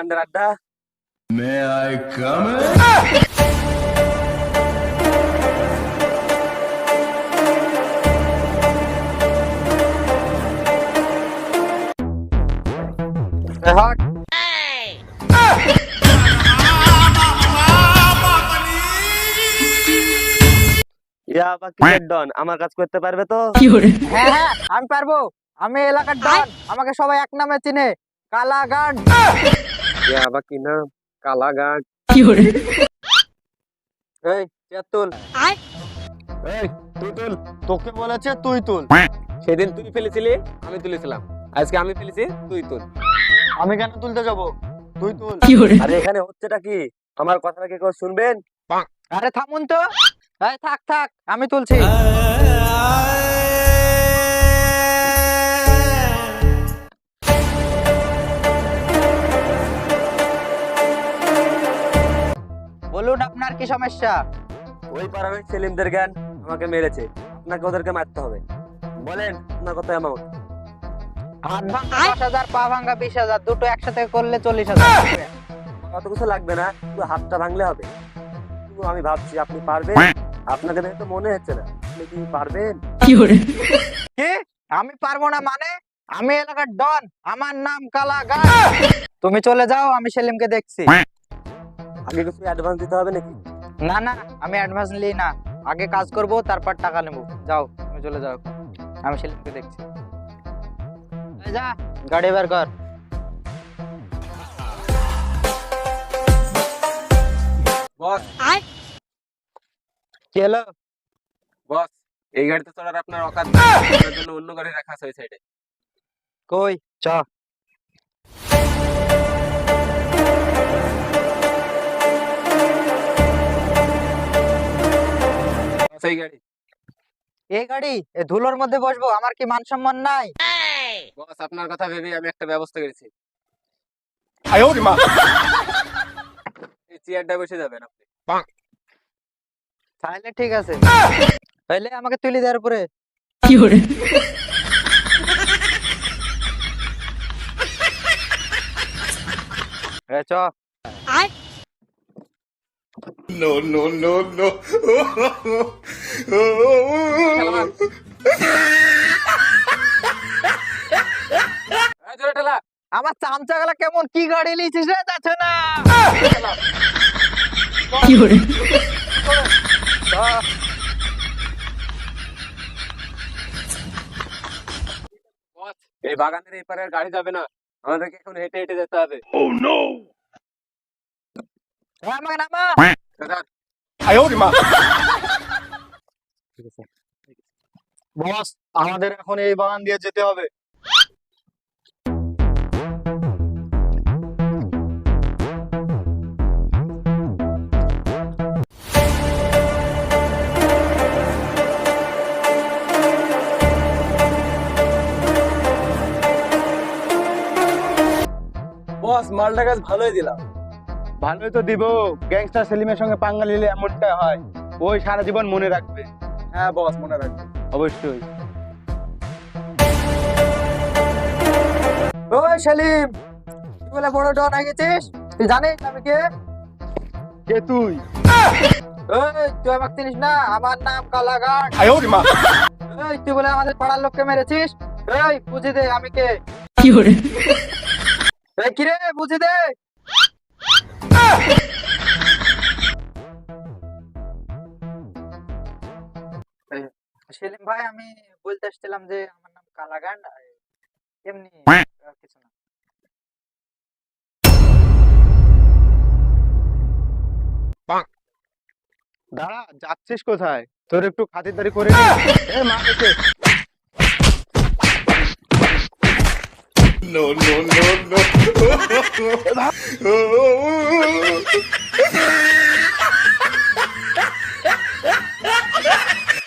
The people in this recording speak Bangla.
কাণ্ডের আড্ডা। May I come in? হট ইয়া বাকি ডন আমার কাজ করতে পারবে তো? হ্যাঁ হ্যাঁ আমি পারবো। আমি এলাকার ডন, আমাকে সবাই এক নামে চিনে, কালাগান। ইয়া বাকি না কালাগাট। এই চেয়ার তুল। এই তুই তুল। তোকে বলেছে তুই তুল। সেদিন তুই ফেলেছিলি, আমি তুলেছিলাম। আজকে আমি ফেলেছি, তুই তুল। আমি কেন তুলতে যাব? তুই তুল। আরে এখানে হচ্ছেটা কি? আমার কথাটা কি কেউ শুনবেন? আরে থামুন তো। এই থাক থাক, আমি তুলছি। বলুন আপনার কি সমস্যা? ওই পাড়ার ওই সেলিমদের জ্ঞান আমাকে মেরেছে, আপনাকে ওদেরকে মারতে হবে। বলেন আপনার কত অ্যামাউন্ট? হাত ভাঙা 10,000, পা ভাঙা 20,000, দুটো একসাথে করলে 40,000। কত কিছু লাগবে না, শুধু হাতটা ভাঙলে হবে। কিন্তু আমি ভাবছি আপনি পারবেন। আপনাকে দেখে তো মনে হচ্ছে না আপনি কি পারবেন। কি আমি পারবো না মানে? আমি এলাকার ডন, আমার নাম কালাগান। তুমি চলে যাও, আমি সেলিমকে দেখছি। আগে কিছু অ্যাডভান্স দিতে হবে নাকি? না না, আমি অ্যাডভান্স নিই না, আগে কাজ করব তারপর টাকা নেব। যাও তুমি চলে যাও, আমি সেলিমকে দেখছি। এই যা, গাড়ি বের কর। বস কি হলো? বস এই গাড়িতে চলার আপনার অকাত নেই। আপনার জন্য অন্য গাড়ি রাখা আছে ওই সাইডে। কই চ। সেই গাড়ি। এই গাড়ি, এই ধুলোর মধ্যে বসবো? আমার কি মান সম্মান নাই? বস আপনার কথা ভেবে আমি একটা ব্যবস্থা করেছি। এই চেয়ারটা বসে যাবেন আপনি। তাহলে ঠিক আছে, তাহলে আমাকে তুলি দেওয়ার উপরে। চ। No, no, no, no. এই জোরে ঠেলা। আমার চামচা গলা কেমন, কি গাড়ি লিয়েছিস রে? যাচ্ছে না। বস এই বাগানের এই পারে আর গাড়ি যাবে না, আমাদেরকে এখন হেঁটে হেঁটে যেতে হবে। Oh no! আমাকে নামা। বস আমাদের এখন এই বাগান দিয়ে যেতে হবে। বস মালটা গাছ ভালোই দিলাম। ভালোই তো দিব, গ্যাংস্টার সেলিমের সঙ্গে পাঙ্গা নিলে এমনটা হয়। ওই সারা জীবন মনে রাখবে। হ্যাঁ বস মনে রাখবে। অবশ্যই। ওই সেলিম, তুই বলে বড় ডন হয়ে গেছিস? তুই জানিস আমি কে? কে তুই? ওই তুই আমাকে চিনিস না? আমার নাম কালাগান। ওই তুই বলে আমাদের পাড়ার লোককে মেরেছিস? এই বুঝি দে আমি কে। এই কি রে, বুঝি দে। সেলিম ভাই, আমি বলতে এসেছিলাম যে আমার নাম কালাগান, এমনি কিছু না। দাঁড়া, যাচ্ছিস কোথায়? তোর একটু খাতিরদারি করে নি। এ মা এসে। No, no, no, no.